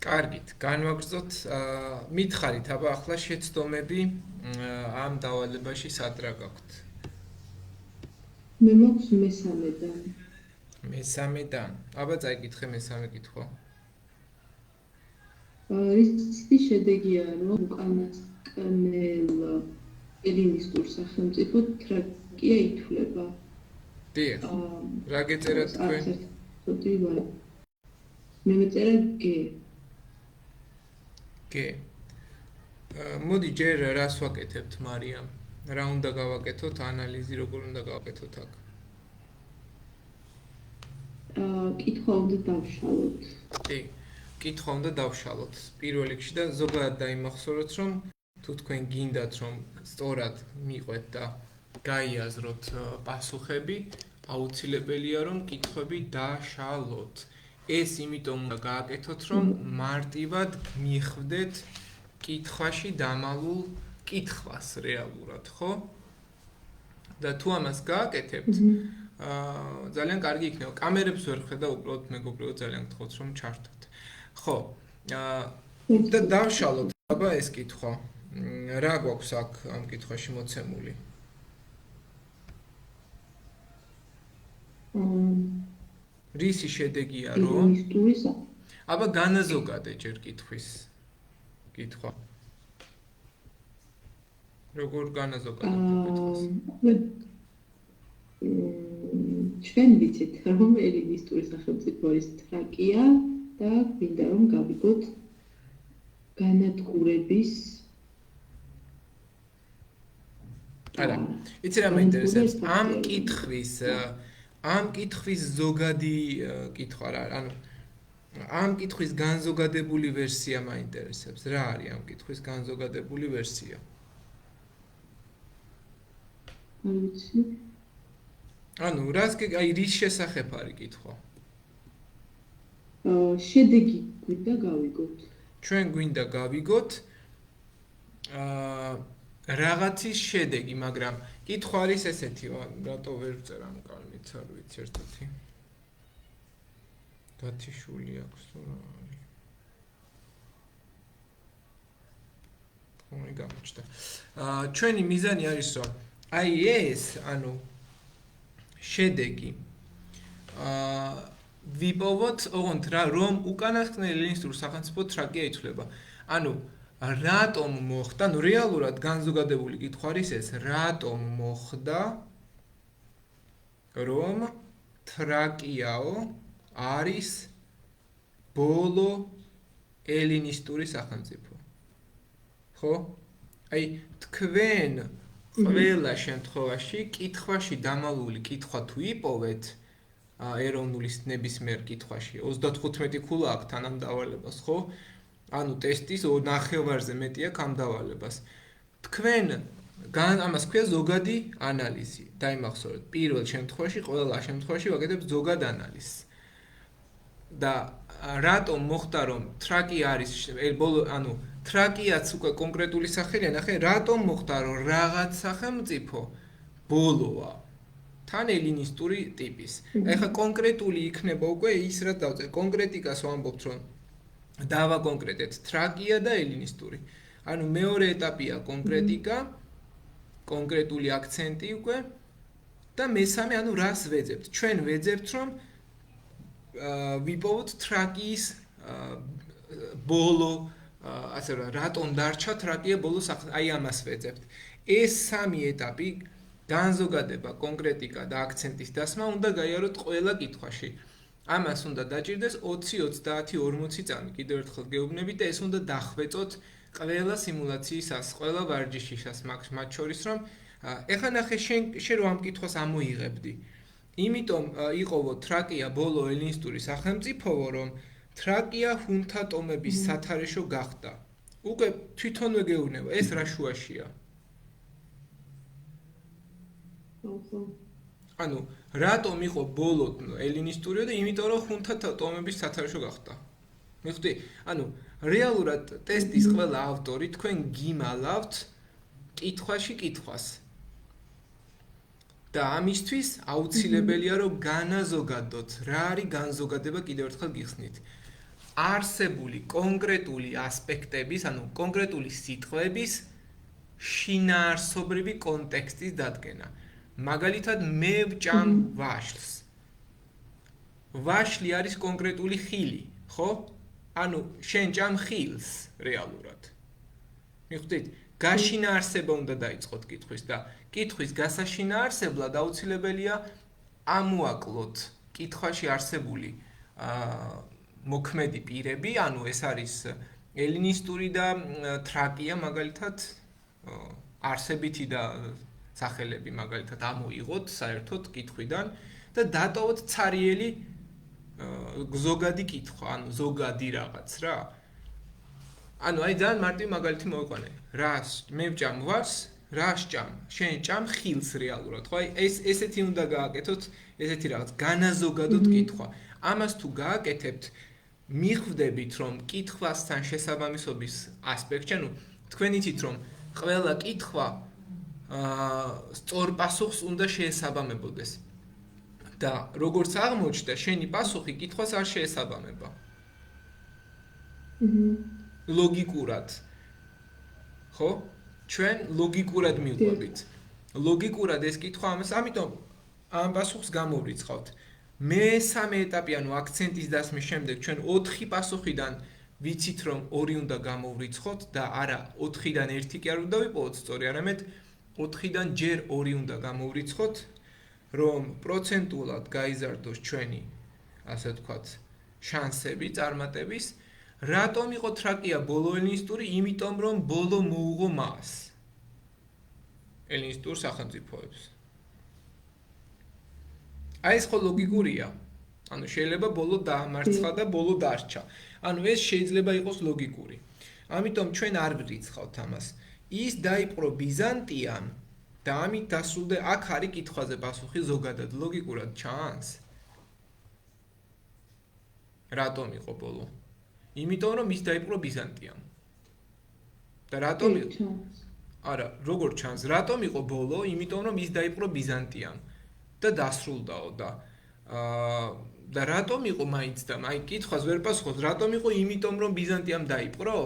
კარგით, განვაგრძოთ, მითხარით, აბა ახლა შეცდომები ამ დავალებაში სად რა გაქვთ? მე მაქვს მესამედან. მესამედან. აბა წაიკითხე მესამე კითხვა. რისი შედეგია, რომ უკანასკნელ ელინისტურ სახელმწიფოდ თრაკია ითვლება? დიახ. რა გეწერათ თქვენ? მე მეწერა გ. გ. მოდი ჯერ რას ვაკეთებთ, მარიამ? რა უნდა გავაკეთოთ, ანალიზი როგორ უნდა გავაკეთოთ აქ? კითხვა უნდა დავშალოთ. კი, კითხვა უნდა დავშალოთ. პირველ რიგში და ზოგადად დაიმახსოვროთ, რომ თუ თქვენ გინდათ, რომ სწორად მიყვეთ და გაიაზროთ პასუხები, აუცილებელია, რომ კითხვები დაშალოთ. ეს იმიტომ უნდა გააკეთოთ, რომ მარტივად მიხვდეთ კითხვაში დამალულ კითხვას რეალურად, ხო? და თუ ამას გააკეთებთ, ძალიან კარგი იქნება. კამერებს ვერ ხედავ, უბრალოდ მეგობრებო, ძალიან გთხოვთ, რომ ჩართოთ. ხო, და დავშალოთ, აბა ეს კითხვა. რა გვაქვს აქ ამ კითხვაში მოცემული? რისი შედეგია, რომ აბა განაზოგადე ჯერ კითხვის კითხვა. როგორ განაზოგადებ კითხვას? ჩვენ ვიცით, რომ ელინისტური სახელმწიფო არის თრაკია და გვინდა რომ გავიგოთ განადგურების არა, იცი რა მაინტერესებს? ამ კითხვის ზოგადი კითხვა რა, ანუ ამ კითხვის განზოგადებული ვერსია მაინტერესებს. რა არის ამ კითხვის განზოგადებული ვერსია? არ ვიცი. ანუ აი რის შესახებ არის კითხვა? შედეგი გვინდა გავიგოთ. ჩვენ გვინდა გავიგოთ რაღაცის შედეგი, მაგრამ კითხვა არის ესეთი, რატო ვერ ვწერ ამ კალმით, არ ვიცი ერთერთი. დათიშული აქვს თუ რა არის? ხომ გამოჩნდა. ჩვენი მიზანი არის, რომ აი ეს, ანუ შედეგი ვიპოვოთ, ოღონდ რომ უკანასკნელ ელინისტურ სახელმწიფოდ თრაკია ითვლება. ანუ რატომ მოხდა, ნუ რეალურად განზოგადებული კითხვა არის ეს, რატომ მოხდა, რომ თრაკიაო არის ბოლო ელინისტური სახელმწიფო. ხო? აი თქვენ ყველა შემთხვევაში კითხვაში დამალული კითხვა თუ იპოვეთ ეროვნული ნებისმიერ კითხვაში 35 ქულა აქვს თან ამ დავალებას, ხო? ანუ ტესტის 9-ზე მეტი აქვს ამ დავალებას. თქვენ ამას ქვია ზოგადი ანალიზი. დაიმახსოვრეთ, პირველ შემთხვევაში, ყველა შემთხვევაში ვაკეთებთ ზოგად ანალიზს. და რატომ მოხდა, რომ თრაკია არის ანუ თრაკიაც უკვე კონკრეტული სახელია, ნახე, რატომ მოხდა, რომ რაღაც სახელმწიფო ბოლოა თან ელინისტური ტიპის. ეხლა კონკრეტული იქნება უკვე ის, რაც დავწერე. კონკრეტიკას ვამბობთ, რომ დავაკონკრეტეთ თრაკია და ელინისტური. ანუ მეორე ეტაპია კონკრეტიკა, კონკრეტული აქცენტი უკვე და მესამე, ანუ რას ვეძებთ? ჩვენ ვეძებთ, რომ ვიპოვოთ თრაკიის ბოლო, ასე რომ რატომ დარჩა თრაკია ბოლო აი ამას ვეძებთ. ეს სამი ეტაპი, განზოგადება, კონკრეტიკა და აქცენტის დასმა უნდა გაიაროთ ყველა კითხვაში. ამას უნდა დაჭირდეს 20, 30, 40 წამი. კიდევ ერთხელ გეუბნებით და ეს უნდა დახვეწოთ ყველა სიმულაციისას, ყველა ვარჯიშისას, მათ შორის რომ ეხლა ნახე შენ რომ ამ კითხვას ამოიღებდი. იმიტომ იყოვო თრაკია ბოლო ელინისტური სახელმწიფო, რომ თრაკია ჰუნთა ტომების სათარეშო გახდა. უკვე თვითონვე გეუბნება, ეს რა შუაშია? ანუ რატომ იყო ბოლო ელინისტურია და იმიტომ რომ ჰუნთა ტომების სათარეშო გახდა. მიხვდი? ანუ რეალურად ტესტის ყველა ავტორი თქვენ გიმალავთ კითხვაში კითხვას. და ამისთვის აუცილებელია რომ განაზოგადოთ. რა არის განზოგადება, კიდევ ერთხელ გიხსნით. არსებული კონკრეტული ასპექტების, ანუ კონკრეტული სიტყვების შინაარსობრივი კონტექსტის დადგენა. მაგალითად, მე ვჭამ ვაშლს. ვაშლი არის კონკრეტული ხილი, ხო? ანუ შენ ჭამ ხილს რეალურად. მიხვდით? გაშინაარსება უნდა დაიწყოთ კითხვის და კითხვის გასაშინაარსებლად აუცილებელია ამოაკლოთ კითხვაში არსებული მოქმედი პირები, ანუ ეს არის ელინისტური და თრაკია მაგალითად არსებითი და სახელები მაგალითად ამოიღოთ საერთოდ კითხვიდან და დატოვოთ ცარიელი ზოგადი კითხვა, ანუ ზოგადი რაღაც რა. ანუ აი ძალიან მარტივი მაგალითი მოვიყვანე. რას მე ვჭამ ვარს, რას ჭამ? შენ ჭამ ხილს რეალურად, ხო? აი ესეთი უნდა გააკეთოთ, ესეთი რაღაც განაზოგადოთ კითხვა. ამას თუ გააკეთებთ, მიხვდებით, რომ კითხვასთან შესაბამისობის ასპექტში, ანუ თქვენ იცით, რომ ყველა კითხვა სწორ პასუხს უნდა შეესაბამებოდეს. და როგორც აღმოჩნდა, შენი პასუხი კითხვას არ შეესაბამება. ლოგიკურად. ხო? ჩვენ ლოგიკურად მივყვებით. ლოგიკურად ეს კითხვა ამიტომ ამ პასუხს გამოვრიცხავთ. მესამე ეტაპი, ანუ აქცენტის დასმის შემდეგ ჩვენ 4 პასუხიდან ვიცით, რომ 2 უნდა გამოვრიცხოთ და არა 4-დან 1 კი არ უნდა ვიპოვოთ სწორი, არამედ 4-დან ჯერ 2 უნდა გამოვრიცხოთ, რომ პროცენტულად გაიზარდოს ჩვენი, ასე ვთქვათ, შანსები წარმატების. რატომ იყო თრაკია ბოლო ელინისტური? იმიტომ რომ ბოლო მოუღო მას ელინისტურ სახელმწიფოებს. აი ეს ხო ლოგიკურია. ანუ შეიძლება ბოლო დაამარცხა და ბოლო დარჩა. ანუ ეს შეიძლება იყოს ლოგიკური. ამიტომ ჩვენ არ ვრიცხავთ ამას. ის დაიპყრო ბიზანტიამ და ამით დასრულდა აქ არის კითხვაზე პასუხი ზოგადად ლოგიკურად ჩანს. რატომ იყო ბოლო? იმიტომ რომ ის დაიპყრო ბიზანტიამ. და რატომ იყო? არა, როგორ ჩანს? რატომ იყო ბოლო? იმიტომ რომ ის დაიპყრო ბიზანტიამ და დასრულდაო და რატომ იყო მაინც და აი კითხვას ვერ პასუხობს, რატომ იყო? იმიტომ რომ ბიზანტიამ დაიპყრო?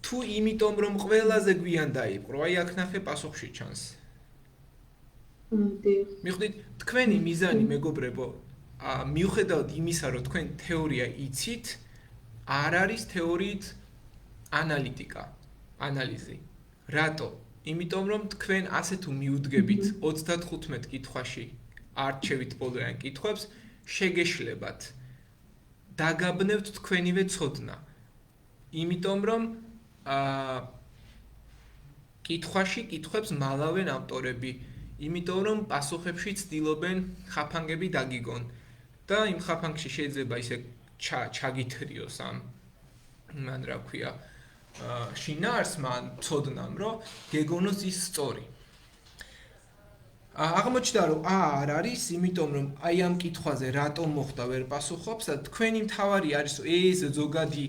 თუ იმიტომ რომ ყველაზე გვიან დაიპყრო, აი აქ ნახე პასუხში ჩანს. მიხვდით, თქვენი მიზანი მეგობრებო, მიუხედავად იმისა, რომ თქვენ თეორია იცით, არ არის თეორიით ანალიტიკა, ანალიზი. რატო? იმიტომ რომ თქვენ ასე თუ მიუდგებით 35 კითხვაში არჩევით ბოლოიან კითხვებს, შეგეშლებათ. დაგაბნევთ თქვენივე ცოდნა. იმიტომ რომ კითხვაში კითხვებს მალავენ ავტორები, იმიტომ რომ პასუხებში ცდილობენ ხაფანგები დაგიგონ და იმ ხაფანგში შეიძლება ისე ჩაგითრიოს ამ მან რა ქვია შინაარსმა ცოდნამ, რომ გეგონოს ის სწორი. აღმოჩნდა, რომ არ არის, იმიტომ რომ აი ამ კითხვაზე რატომ მოხდა ვერ პასუხობს და თქვენი მთავარი არის ეს ზოგადი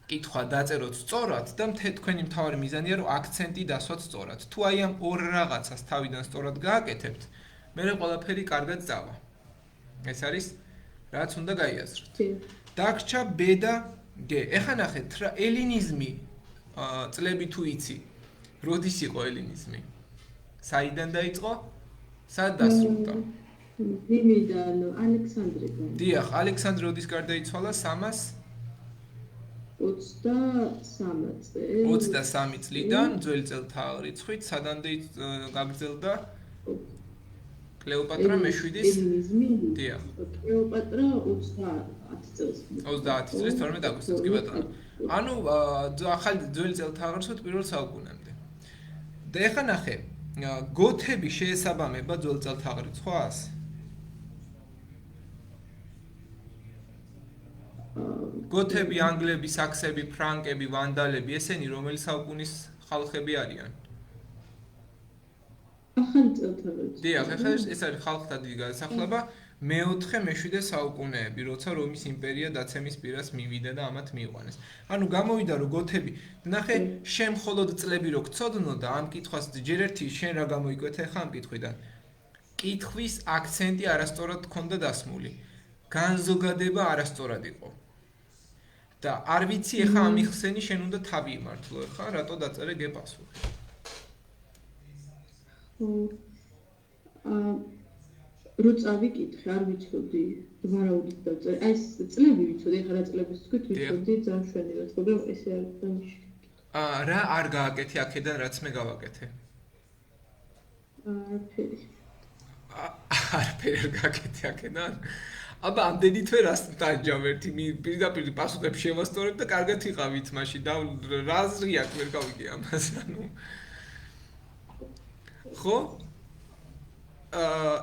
კითხვა დაწეროთ სწორად და თქვენი მთავარი მიზანია, რომ აქცენტი დასვათ სწორად. თუ აი ამ ორ რაღაცას თავიდან სწორად გააკეთებთ, მერე ყველაფერი კარგად წავა. ეს არის რაც უნდა გაიაზროთ. დაგრჩა B და G. ეხლა ნახეთ, ელინიზმი წლები თუ იცი, როდის იყო ელინიზმი? საიდან დაიწყო? სად დასრულდა? რიმიდან, ალექსანდრიდან. დიახ, ალექსანდრე როდის გარდაიცვალა? 323 წლიდან, ძველი წელთა რიცხვით, სადამდე გაგრძელდა კლეოპატრა მე-7-ის. დიახ. კლეოპატრა 30 წელს. 30 წლის 12 აგვისტოს კი ბატონო. ანუ ახალი ძველი წელთა აღარსოთ პირველ საუკუნემდე. და ეხლა ნახე, გოთები შეესაბამება ძველ წელთა აღრიცხვას? გოთები, ანგლები, საქსები, ფრანკები, ვანდალები, ესენი რომელი საუკუნის ხალხები არიან? ახალი წელთა აღრიცხვა. დიახ, ეხლა ეს არის ხალხთა დიდი გადასახლება მე-4 მე-7 საუკუნეები, როცა რომის იმპერია დაცემის პირას მივიდა და ამათ მიიყვანეს. ანუ გამოვიდა, რომ გოთები, ნახე, შენ მხოლოდ წლები რო გწოდნო და ამ კითხვას ჯერ ერთი შენ რა გამოიკვეთე ხა ამ კითხვიდან. კითხვის აქცენტი არასწორად ჰქონდა დასმული. განზოგადება არასწორად იყო. და არ ვიცი ეხა ამ იხსენი შენ უნდა თავი იმართლო ეხა, რატო დაწერე გე პასუხი. რო წავიკითხე, არ ვიცოდი, ვარაუდით დავწერე. აი ეს წლები ვიცოდი, ეხლა რა წლების თქვით, ვიცოდი ძალიან მშვენივრად, მაგრამ ესე არ დამიშли. რა არ გააკეთე აქედან, რაც მე გავაკეთე? არაფერი. არაფერი არ გააკეთე აქედან? აბა ამდენი თვე რას დაჯავერთი, პირდაპირ პასუხებს შევასწორებ და კარგად იყავით მაშინ და რა აზრი აქვს ვერ გავიგე ამას, ანუ ხო?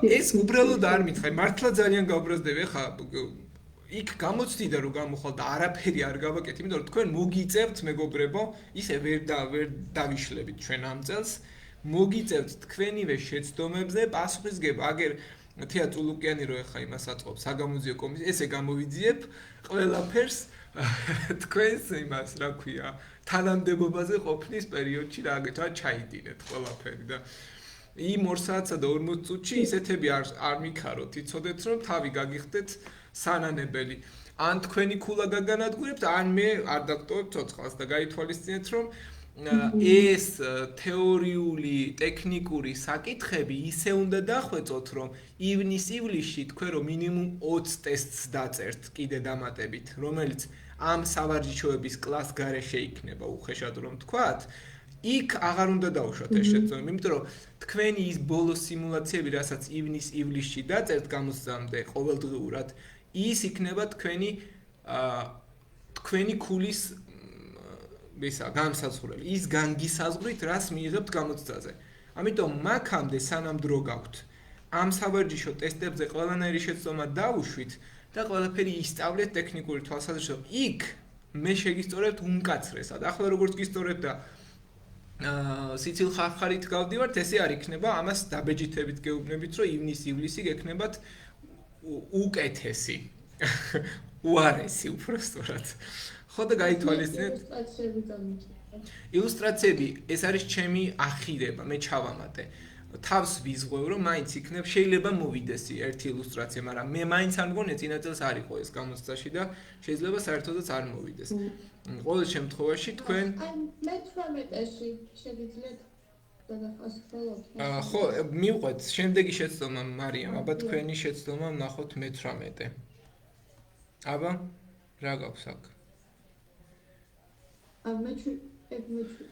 ეს უბრალოდ არ მითხრა, მართლა ძალიან გაუბრაზდები, ხა იქ გამოცდიდა რომ გამოხვალ და არაფერი არ გავაკეთე, იმიტომ რომ თქვენ მოგიწევთ მეგობრებო, ისე ვერ დავიშლებით ჩვენ ამ წელს, მოგიწევთ თქვენივე შეცდომებზე პასუხისგება, აგერ თეა წულუკიანი რო ეხა იმას აწყობს საგამოძიო კომისია, ესე გამოვიძიებ ყველაფერს თქვენს იმას, რა ქვია, თანამდებობაზე ყოფნის პერიოდში რა ჩაიდინეთ ყველაფერი და იმ 2 საათსა და 40 წუთში ისეთები არ მიქაროთ, იცოდეთ რომ თავი გაგიხდეთ სანანებელი. ან თქვენი ქულა გაგანადგურებთ, ან მე არ დაგტოვებ ცოცხალს და გაითვალისწინეთ რომ ეს თეორიული, ტექნიკური საკითხები ისე უნდა დახვეწოთ, რომ ივნის-ივლისში თქვენ რომ მინიმუმ 20 ტესტს დაწერთ კიდე დამატებით, რომელიც ამ სავარჯიშოების კლას გარეშე იქნება, უხეშად რომ თქვათ, იქ აღარ უნდა დაუშვათ ეს შეცდომები, იმიტომ რომ თქვენი ის ბოლო სიმულაციები, რასაც ივნის-ივლისში დაწერთ გამოცდამდე ყოველდღიურად, ის იქნება თქვენი ქულის განსაზღვრელი, ის განგისაზღვრით, რას მიიღებთ გამოცდაზე. ამიტომ მაქამდე სანამ დრო გაქვთ, ამ სავარჯიშო ტესტებზე ყველანაირი შეცდომა დავუშვით და ყველაფერი ისწავლეთ ტექნიკური თვალსაზრისით, იქ მე შეგისწორებთ უმკაცრესად. ახლა როგორც გისწორებთ და სიცილ ხარხარით გავდივართ, ესე არ იქნება, ამას დაბეჯითებით გეუბნებით, რომ ივნის-ივლისი გექნებათ უკეთესი. უარესი უბრალოდ. ხო და გაითვალისწინეთ. ილუსტრაციები, ეს არის ჩემი ახირება, მე ჩავამატე. თავს ვიზღვევ, რომ მაინც იქნებ, შეიძლება მოვიდეს ერთი ილუსტრაცია, მაგრამ მე მაინც არ მგონია წინა წელს არ იყო ეს გამოცდაში და შეიძლება საერთოდაც არ მოვიდეს. ყოველ შემთხვევაში თქვენ მე 18-ში შეგიძლიათ გადახოს ხოლმე. ხო, მივყვეთ, შემდეგი შეცდომა მარიამ, აბა თქვენი შეცდომა ვნახოთ მე-18. აბა რა გაქვს აქ?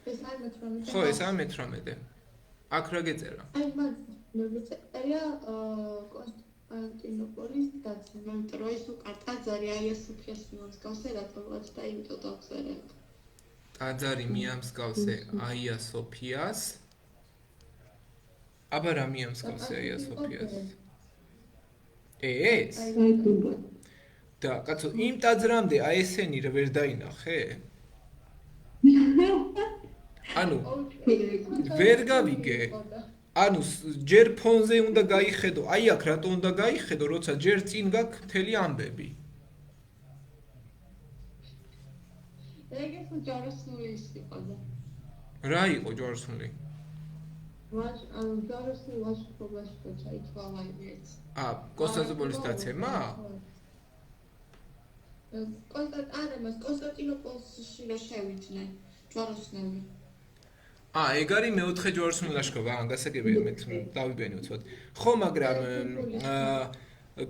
ეს არ მე-18. ხო, ეს არ მე-18. აქ რა გეწერა? აი, მე ვიწერია კონსტანტინოპოლის დაცვა, იმიტომ რომ ის უკარტა ზარი აია სოფიას მიამსგავსე, რატომაც და იმიტომ დავწერე. ტაძარი მიამსგავსე აია სოფიას. აბა რა მიამსგავსე აია სოფიას? ეს? და კაცო, იმ ტაძრამდე აი ესენი ვერ დაინახე? ანუ ვერ გავიგე. ანუ ჯერ ფონზე უნდა გაიხედო, აი აქ რატო უნდა გაიხედო, როცა ჯერ წინ გაქვს მთელი ამბები. ეგეც ჯაროსნული იყო და. რა იყო ჯაროსნული? ჯაროსნული ლაშქრობაში ჩაითვალა ეს. კონსტანტინოპოლის დაცემა? კონსტანტინოპოლში რა შევიდნენ ჯაროსნული. ეგ არის მეოთხე ჯვაროსნული ლაშქრობა, გასაგებია მე დავიბენივთ. ხო, მაგრამ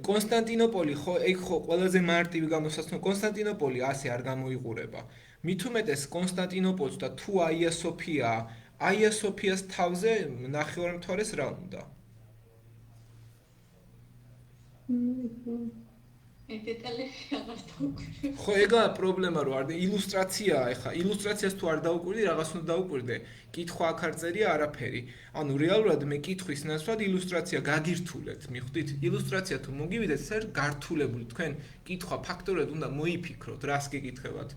კონსტანტინოპოლი ხო, ეგ ხო ყველაზე მარტივი გამოსაცნო, კონსტანტინოპოლი ასე არ გამოიყურება. მით უმეტეს კონსტანტინოპოლს და თუ აია სოფია, აია სოფიას თავზე ნახევარმთვარეს რა უნდა? ხო, ეგაა პრობლემა, რომ არ ილუსტრაციაა, ეხა ილუსტრაციას თუ არ დაუკვირდი, რაღაც უნდა დაუკვირდე. კითხვა აქ არ წერია არაფერი. ანუ რეალურად მე კითხვის ნაცვლად ილუსტრაცია გაგირთულეთ, მიხვდით? ილუსტრაცია თუ მოგივიდეს, ეს არის გართულებული. თქვენ კითხვა ფაქტობრივად უნდა მოიფიქროთ, რას გეკითხებათ.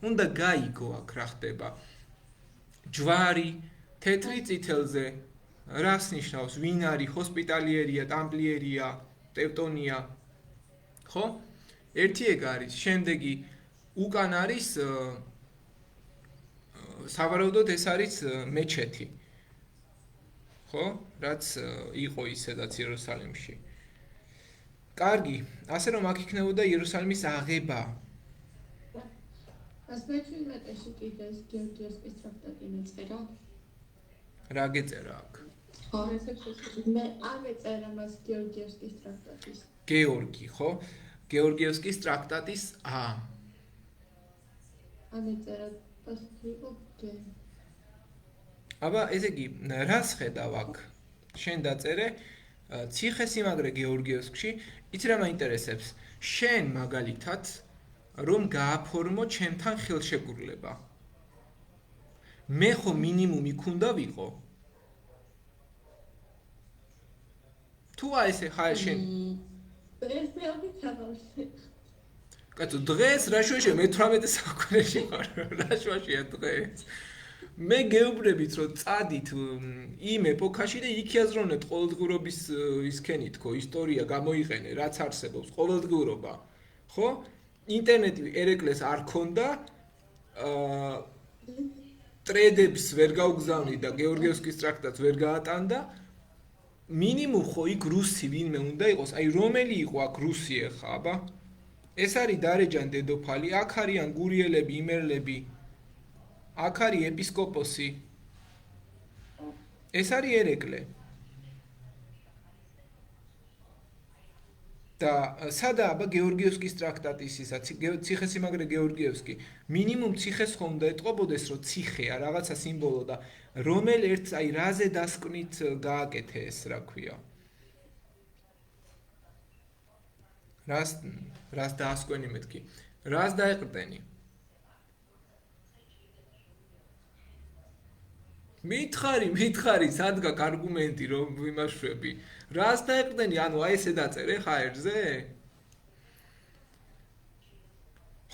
უნდა გაიგო აქ რა ხდება. ჯვარი, თეთრი წითელზე, რას ნიშნავს? ვინ არის? ჰოსპიტალიერია, ტამპლიერია, ტევტონია. ხო? ერთი ეგ არის, შემდეგი უკან არის სავარაუდოდ ეს არის მეჩეთი. ხო? რაც იყო ისედაც იერუსალიმში. კარგი, ასე რომ აქ იქნებოდა იერუსალიმის აღება. Ας მე-17-ში კიდე ეს გეორგიევსკის ტრაქტატი მეწერა. რა გეწერა აქ? ხო, მე არ მეწერა მას გეორგიევსკის ტრაქტატის. გეორგი, ხო? გეორგიევსკის ტრაქტატის არ მეწერა პასუხი იყო გე. აბა, ესე იგი, რას ხედავ აქ? შენ დაწერე ციხესიმაგრე გეორგიევსკში, იცი რა მაინტერესებს? შენ მაგალითად რომ გააფორმო ჩემთან ხელშეკრულება. მე ხო მინიმუმი ქუნდა ვიყო. თუ აი ესე ხარ შენ ეს მე არ ვიცავ. კაცო დღეს რა შუაშია მე-18 საუკუნეში ხარ რა შუაშია დღეს მე გეუბნებით რომ წადით იმ ეპოქაში და იქ იაზროვნეთ ყოველდღიურობის ისქენი თქო ისტორია გამოიყენე რაც არსებობს ყოველდღიურობა ხო ინტერნეტი ერეკლეს არ ქონდა ტრედებს ვერ გაუგზავნი და გეორგიევსკის ტრაქტატს ვერ გაატანდა მინიმუმ ხო იქ რუსი ვინმე უნდა იყოს აი რომელი იყო აქ რუსი ხა აბა ეს არის დარეჯან დედოფალი, აქ არიან გურიელები, იმერლები, აქ არის ეპისკოპოსი. ეს არის ერეკლე. და სადა აბა გეორგიევსკის ტრაქტატის ისა, ციხესიმაგრე გეორგიევსკი, მინიმუმ ციხეს ხომ უნდა ეტყობოდეს, რომ ციხეა, რაღაცა სიმბოლო და რომელ ერთს აი რაზე დასკვნით გააკეთე ეს, რა ქვია. რას დაასკვენი მეთქი? რას დაეყრდენი? მითხარი, სად გაქვს არგუმენტი რომ ვიმაშვები? რას დაეყრდენი? ანუ აი ესე დაწერე ხა ერთზე?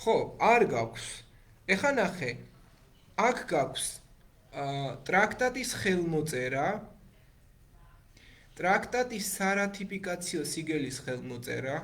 ხო, არ გაქვს. ეხა ნახე. აქ გაქვს ტრაქტატის ხელმოწერა, ტრაქტატის სარატიფიკაციო სიგელის ხელმოწერა